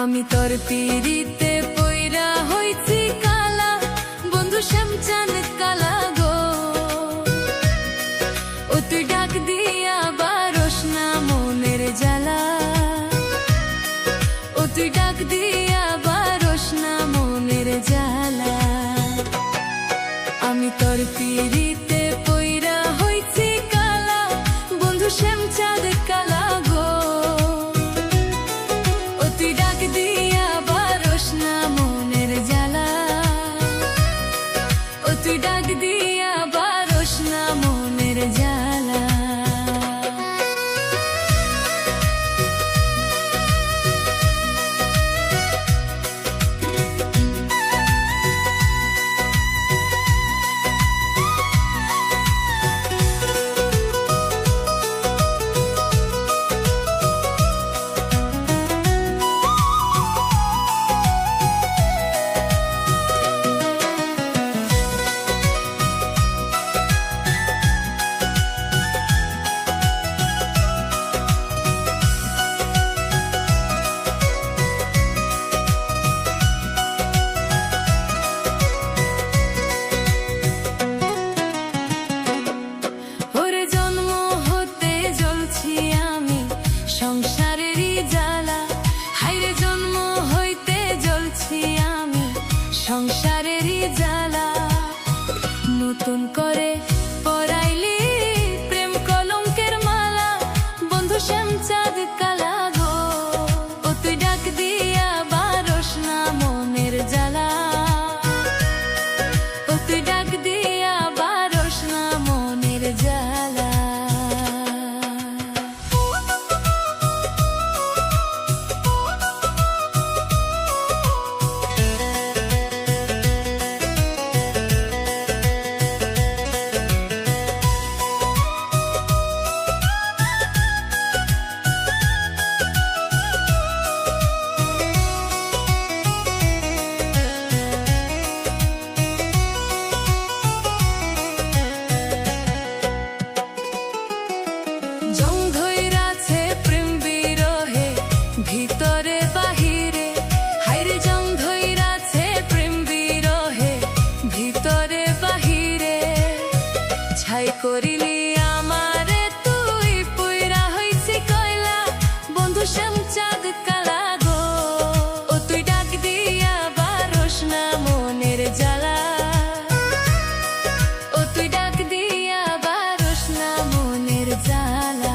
আমি তোর পিড়িতে পইরা হইছি কালা, বন্ধু শ্যামচাঁদ কালা গো। ও তুই ডাক দিয়া বারস না মনের জ্বালা, ও তুই ডাক দিয়া বারস না মনের জ্বালা। আমি তোর পিড়িতে পইরা হইছি কালা, বন্ধু শ্যামচাঁদ কালা গো। ও তুই ডাক দিয়া বারস না মনের জ্বালা, ও তুই ডাক দিয়া বারস না মনের জ্বালা। সংসারেরই জ্বালা, হাইরে জন্ম হইতে জ্বলছি আমি সংসারেরই জ্বালা। নতুন করে পরাইলি প্রেম কলঙ্কের মালা, বন্ধু শ্যামচাঁদ কালা গো। ও তুই ডাক দিয়া বারস না মনের জ্বালা, ও তুই ডাক দিয়া বারস না মনের জ্বালা। ভিতরে বাহিরে হাইরে জং ধইরাছে প্রেম বিরহে, ভিতরে বাহিরে ছাই করিলি আমারে তুই পুইরা হইছি কয়লা, বন্ধু শ্যামচাঁদ কালা গো। ও তুই ডাক দিয়া বারস না মনের জ্বালা, ও তুই ডাক দিয়া বারস না মনের জ্বালা।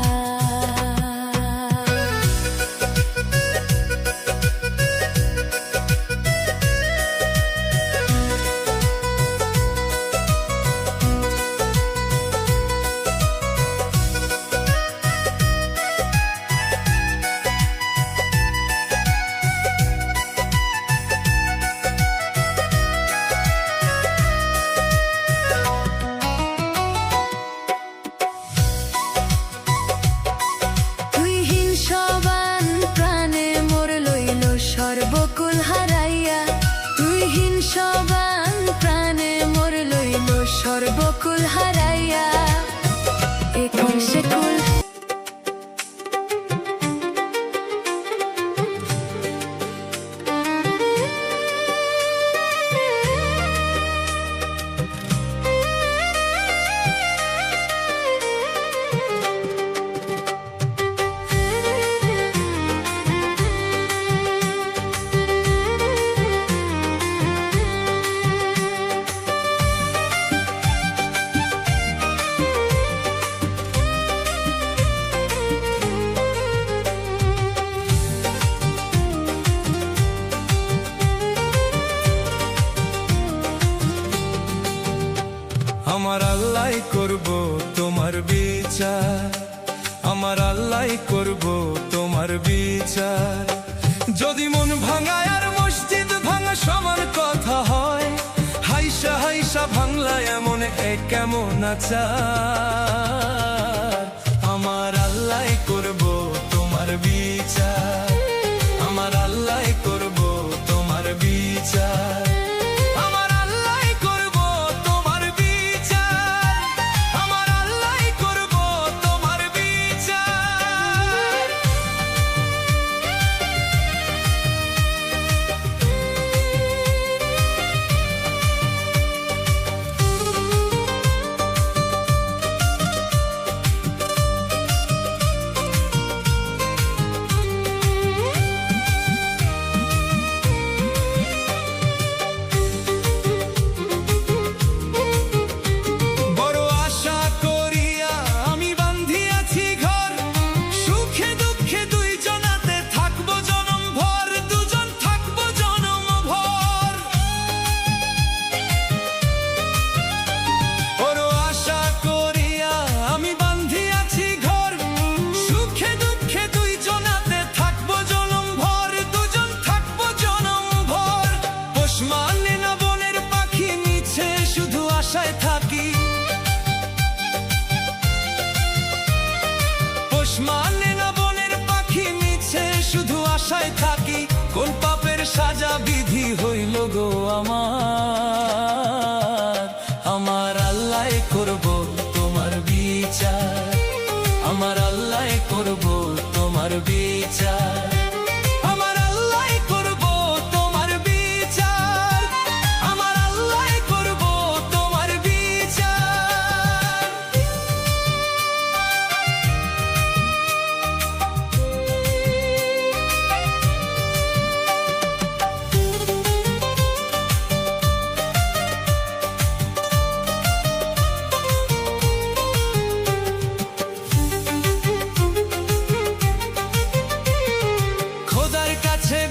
সর্বকুল হারাইয়া তুই হিংসবান প্রাণে মোর লইল, সর্বকুল হারাইয়া একুল সেকুল। আমার আল্লাহ করব তোমার বিচার, আমার আল্লাহ করব তোমার বিচার। যদি মন ভাঙায় আর মসজিদ ভাঙা সমান কথা হয়, হাইসা হাইসা ভাঙলা এমন কেমন আচার। আমার আল্লাহ করব তোমার বিচার, আমার আল্লাহ করব তোমার বিচার, আমার আল্লাহ করব তোমার বিচার, আমার আল্লাহ করব তোমার বিচার। মানে না বনের পাখি মিছে শুধু আশায় থাকি, কোন পাপের সাজা বিধি হইল গো আমার। আমার আল্লাহ করব তোমার বিচার, আমার আল্লাহ করব তোমার বিচার, আমার আল্লাহ করব তোমার বিচার, আমার আল্লাহ করব তোমার বিচার।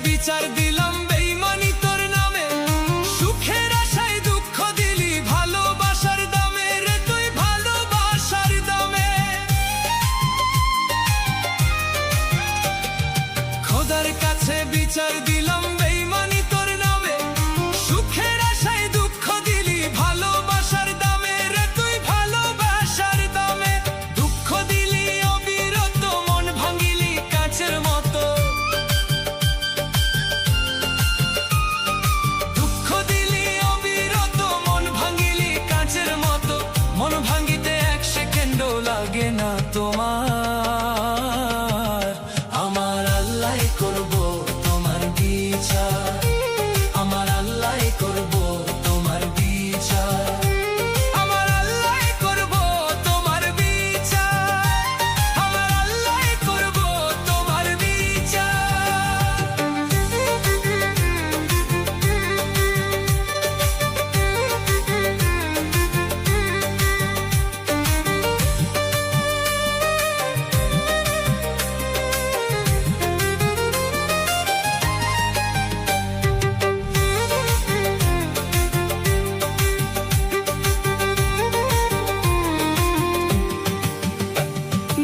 বিচার দিলাম বেঈমানি তোর নামে, সুখের আশায় দুঃখ দিলি ভালোবাসার দামে রে তুই ভালোবাসার দামে। খোদার কাছে বিচার দিলাম বেঈমানি তোর নামে, সুখের আশায় দুঃখ দিলি ভালোবাসার দামে রে তুই ভালোবাসার দামে। দুঃখ দিলি অবিরত মন ভাঙিলি কাচের মতো, মন ভাঙ্গিতে এক সেকেন্ডও লাগে না তোমার। আমার আল্লাহ করব তোমার বিচার, আমার আল্লাহ করব তোমার বিচার, আমার আল্লাহ করব তোমার বিচার, আমার আল্লাহ করব তোমার বিচার।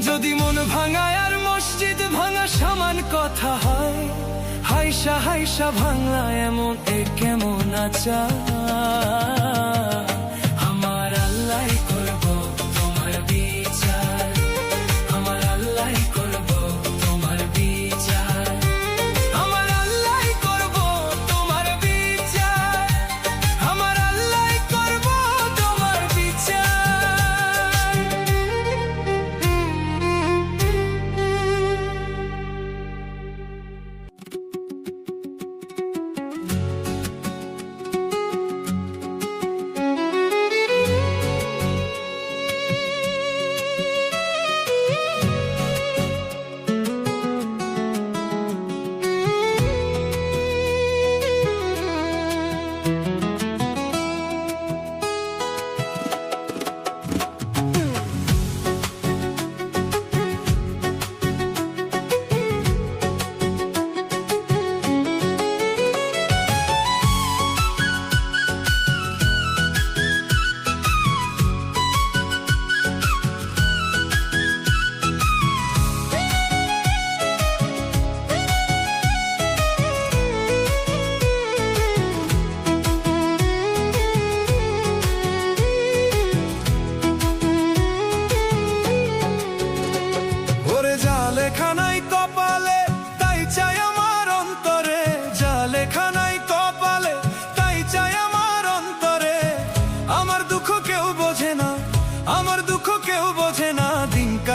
যদি মন ভাঙায় আর মসজিদ ভাঙা সমান কথা হয়, হাইসা হাইসা ভাঙলা এমন কেমন আচার। আমার আল্লাহ করব তোমার বিচার, আমার আল্লাহ করব তোমার বিচার, আমার আল্লাহ করব তোমার বিচার, আমার আল্লাহ করব তোমার বিচার।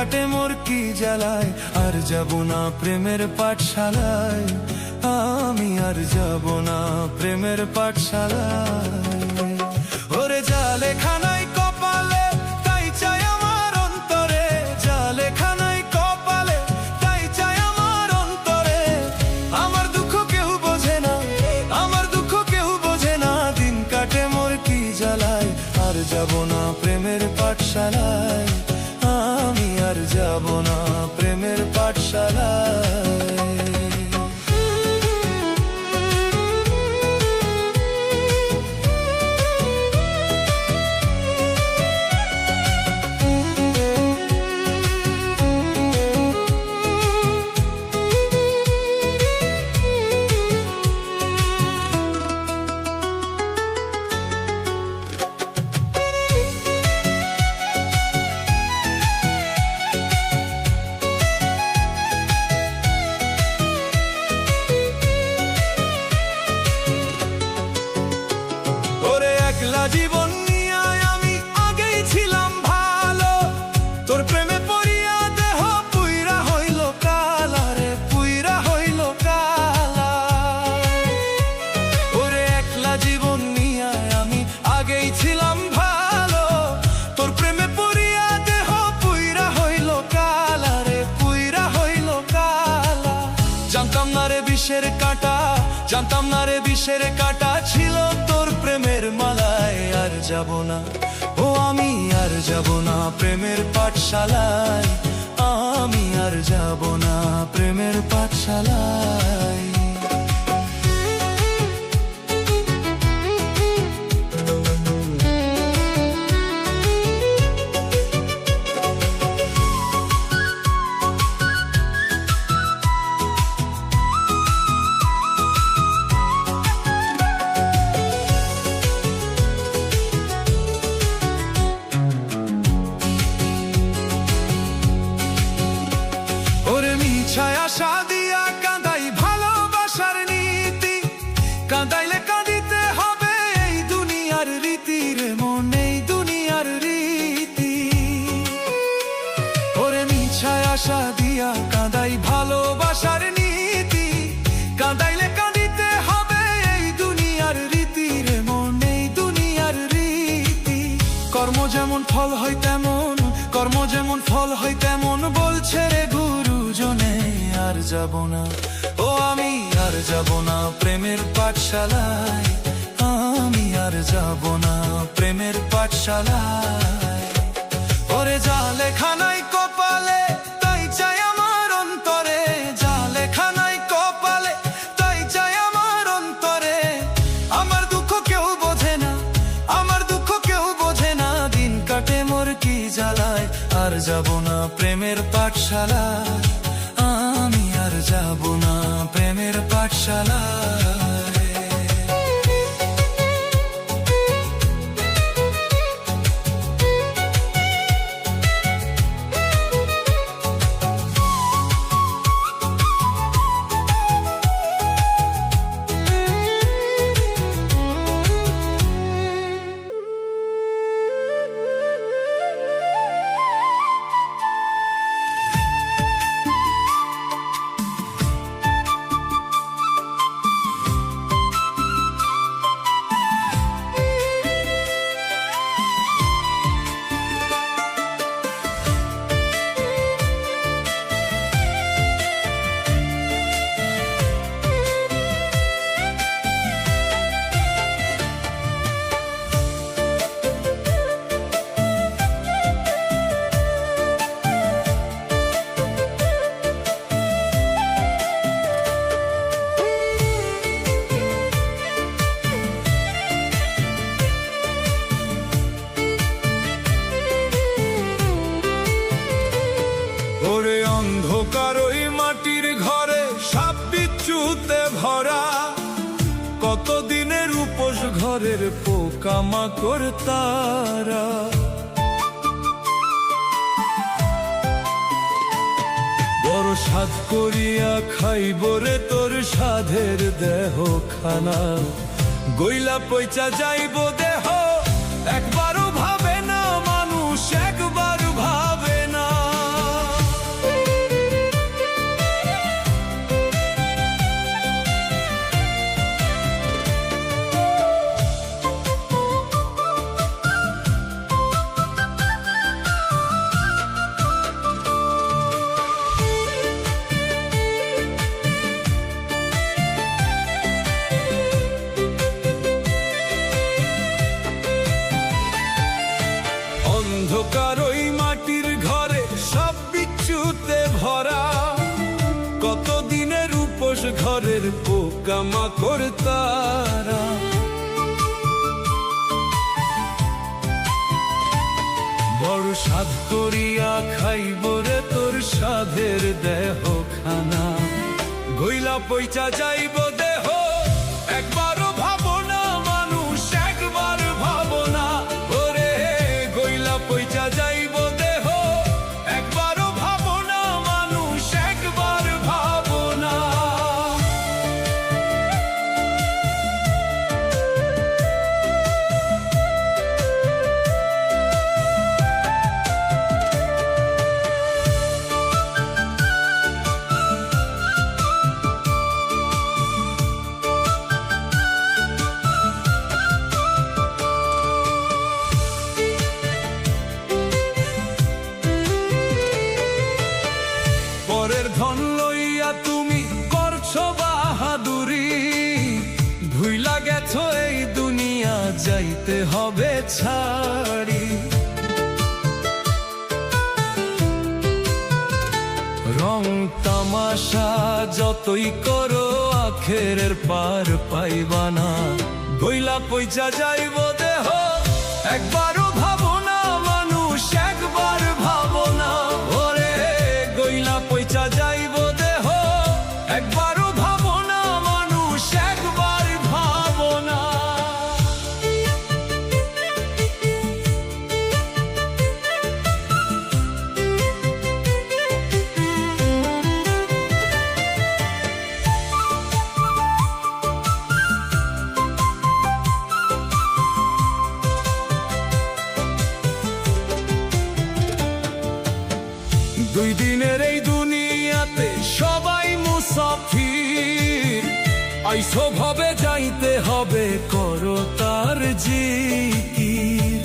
কাটে মোর কি জ্বালায়, আর যাব না প্রেমের পাঠশালায়, আমি আর যাব না প্রেমের পাঠশালায়। ওরে যা লেখা নাই কপালে তাই চাই আমার অন্তরে, যা লেখা নাই কপালে তাই চাই আমার অন্তরে। আমার দুঃখ কেউ বোঝে না, আমার দুঃখ কেউ বোঝে না, দিন কাটে মোর কি জ্বালায়, আর যাব না প্রেমের পাঠশালায়, আমি আর যাব না প্রেমের পাঠশালায়। জীবন নিয়ে আমি আগেই ছিলাম ভালো, তোর প্রেমে পড়িয়া দেহ পুইরা হইল কালা রে, পুইরা হইল কালা। ওরে একলা জীবন নিয়ে আমি আগেই ছিলাম ভালো, তোর প্রেমে পড়িয়া দেহ পুইরা হইল কালা রে, পুইরা হইল কালা। জানতাম না রে বিষের কাঁটা, জানতাম না রে বিষের কাঁটা ছিল তোর প্রেমের মালায়, আর যাব না ও আমি আর যাব না প্রেমের পাঠশালায়, আমি আর যাব না প্রেমের পাঠশালায়। ছায়া সাদিয়া কাঁদাই ভালোবাসার নীতি, কাঁদাইলে কাঁদিতে হবে এই দুনিয়ার রীতি রে মন, এই দুনিয়ার রীতি। ওরে ছায়া সাদিয়া কাঁদাই ভালোবাসার নীতি, কাঁদাইলে কাঁদিতে হবে এই দুনিয়ার রীতি রে মন, এই দুনিয়ার রীতি। কর্ম যেমন ফল হয় তেমন, কর্ম যেমন ফল হয় তেমন বলছে রে গুরুজনে, আর যাব না ও আমি আর যাব না প্রেমের পাঠশালায়, আমি আর যাব না প্রেমের পাঠশালায়। ওরে যা লেখা নাই কপালে তাই চাই আমার অন্তরে, যা লেখা নাই কপালে তাই চাই আমার অন্তরে। আমার দুঃখ কেউ বোঝে না, আমার দুঃখ কেউ বোঝে না, দিন কাটে মোর কি জ্বালায়, আর যাব না প্রেমের পাঠশালায়, আমি আর যাব না প্রেমের পাঠশালায়। অন্ধকার ওই মাটির ঘরে সাপ বিচ্ছুতে ভরা, কতদিনের উপোস ঘরের পোকামাকড় তারা। বড় সাধ করিয়া খাইব রে তোর সাধের দেহ খানা, গইলা পয়চা যাইব দেহ একবারও ভাবে না মানুষ, একবার ভাবে না। ভরা, কত দিনের উপোস ঘরের পোকামাকড় তারা। বড় সাধ করিয়া খাইব রে তোর সাধের দেহ খানা, গইলা পইচা যাইব দেহ একবারও ভাবো না মানুষ, একবার ভাবো না ওরে, গইলা পইচা যাইব দেহ একবারও ভাবো না মানুষ, একবার ভাবো না। পরের ধন লইয়া তুমি করছো বাহাদুরি, ভুইলা গেছো এই দুনিয়া যাইতে হবে ছাড়ি। রং তামাশা যতই করো আখেরের পার পাইবা না, গইলা পইচা যাইব দেহ একবারও ভাবো না মানুষ, একবার ভাবো না ওরে, গইলা পইচা যাইব দেহ একবারও ভাবো না মানুষ, একবার ভাবো না। দুই দিনের এই দুনিয়াতে সবাই মুসাফির, আইসো ভাবে যাইতে হবে করো তার জিকির।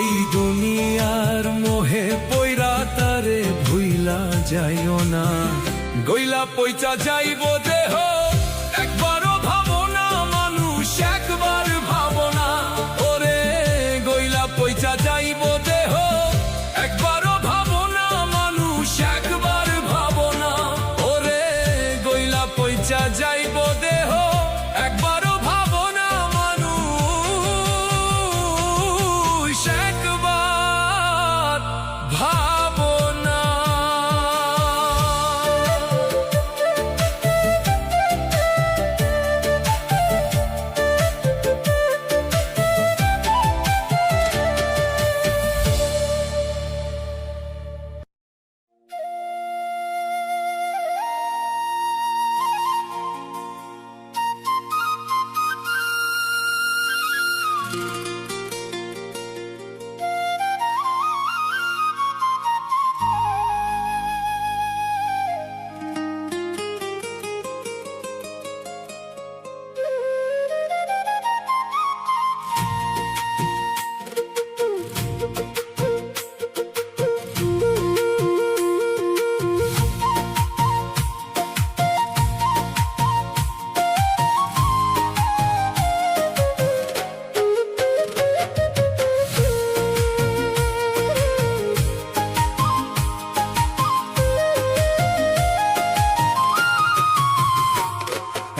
এই দুনিয়ার মোহে পইরা তারে ভুইলা যাইও না, গইলা পইচা যাইব দেহ একবারও ভাবো না মানুষ, একবার ভাবো না ওরে, গইলা পইচা যাইব দেহ একবারও ভাবো না মানুষ, একবার ভাবো না ওরে, গইলা পইচা যাইব দেহ একবারও ভাবো না মানুষ, একবার ভাবো না।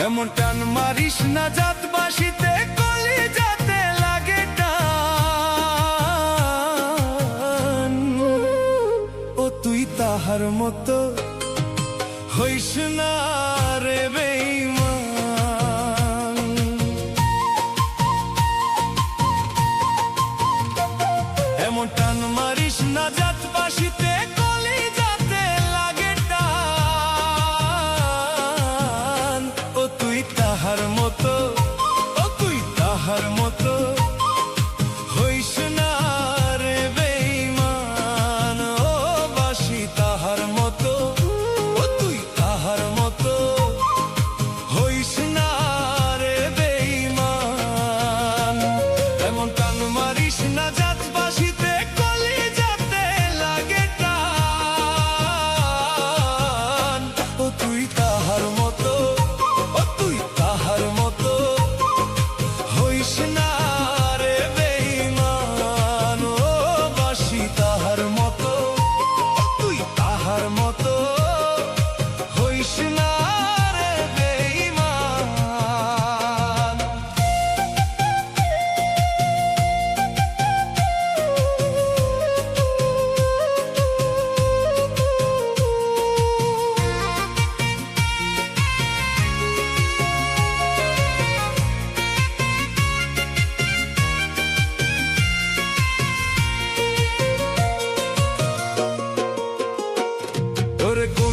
এমন টান মারিস না জাতবাসীতে, কলি যাতে লাগে টান, ও তুই তাহার মতো হইস না রে বেঈমান। এমন টান মারিস না জাতবাসীতে, কলি যাতে লাগে টান, ও তুই তাহার মতো, ও তুই তাহার মতো হইস না রে বেঈমান। ও বাসি তাহার মতো, ও তুই তাহার মতো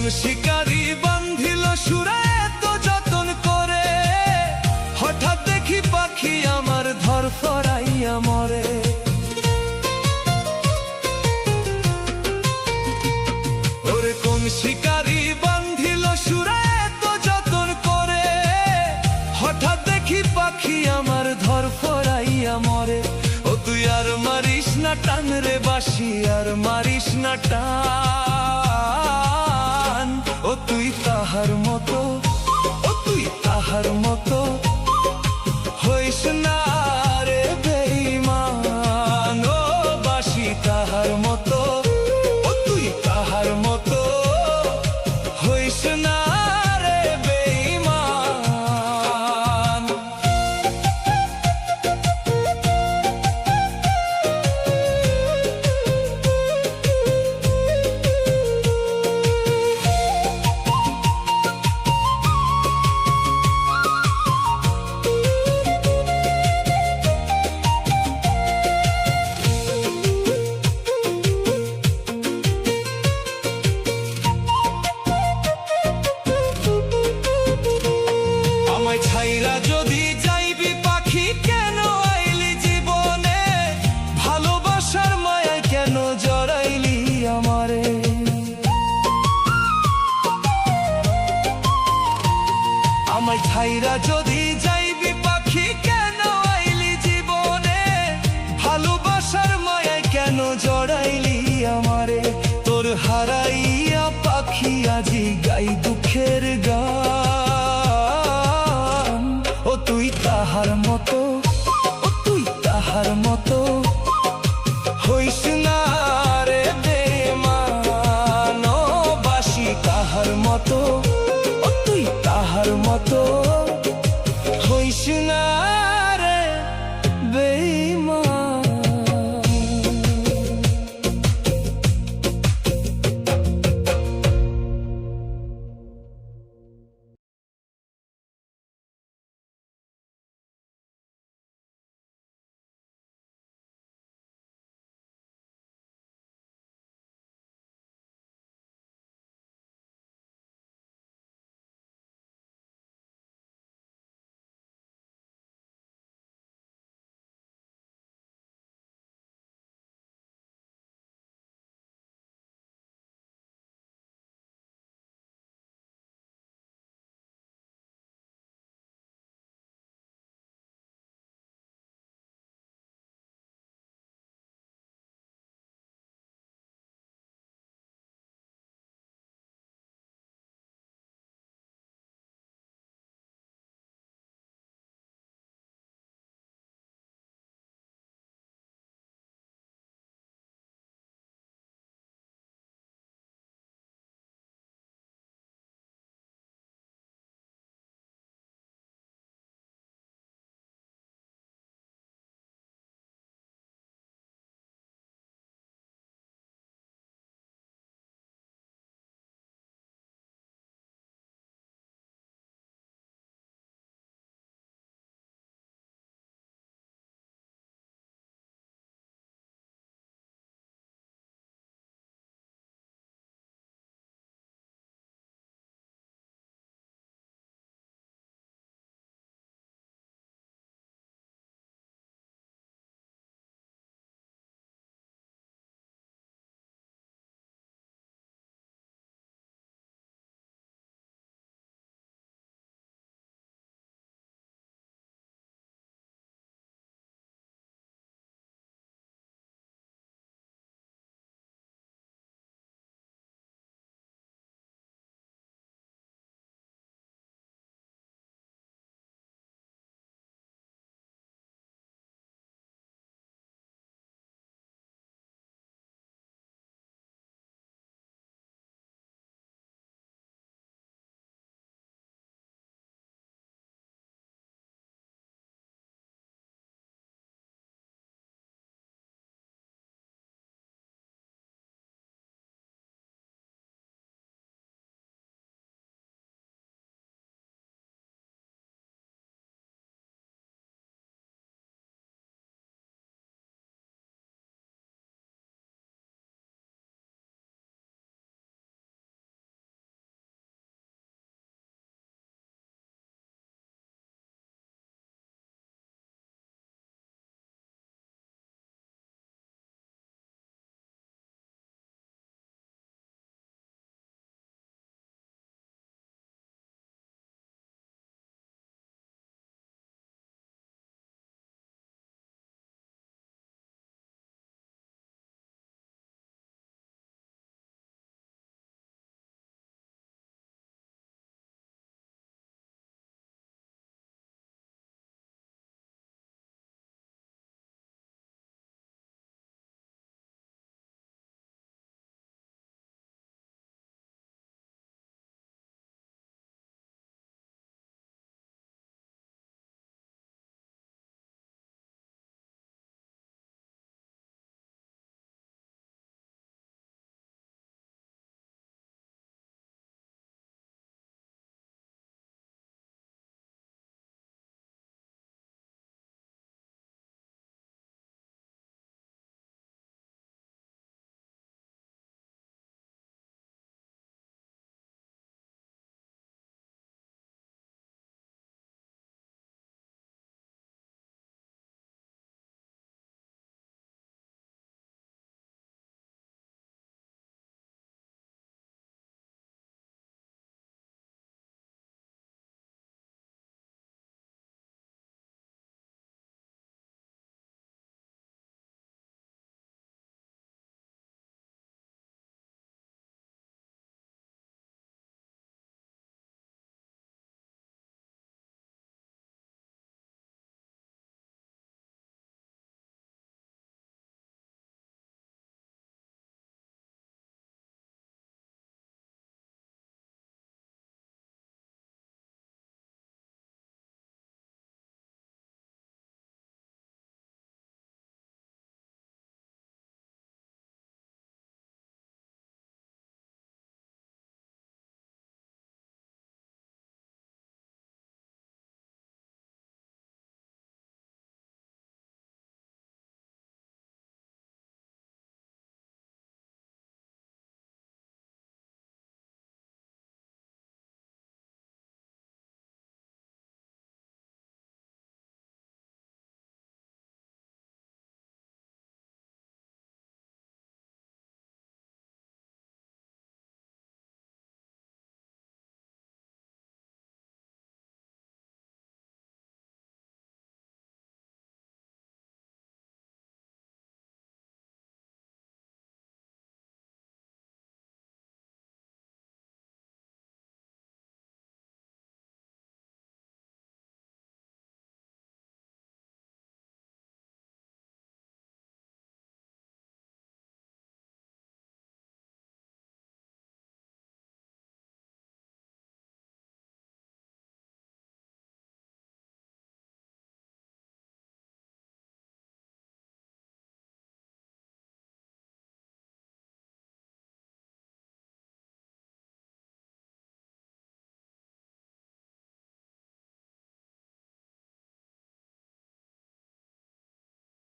শিকারি বান্ধিল সুরে তো যতন করে, হঠাৎ দেখি পাখি আমার ধরফরাইয়া মরে। ওরে কোন শিকারি বান্ধিল সুরে তো যতন করে, হঠাৎ দেখি পাখি আমার ধরফরাইয়া মরে। ও তুই আর মারিস না টান রে বাঁশি, আর মারিস না টান। ও তুই তাহার মতো, ও তুই তাহার মতো হইস না রে বেঈমান। ও বাঁশি তাহার মতো, ও তুই তাহার মতো হইস না রে বেঈমান। আমায় ছাইরা যদি যাইবি পাখি কেন আইলি জীবনে, ভালোবাসার মায়ায় কেন জড়াইলি আমারে। আমায় ছাইরা যদি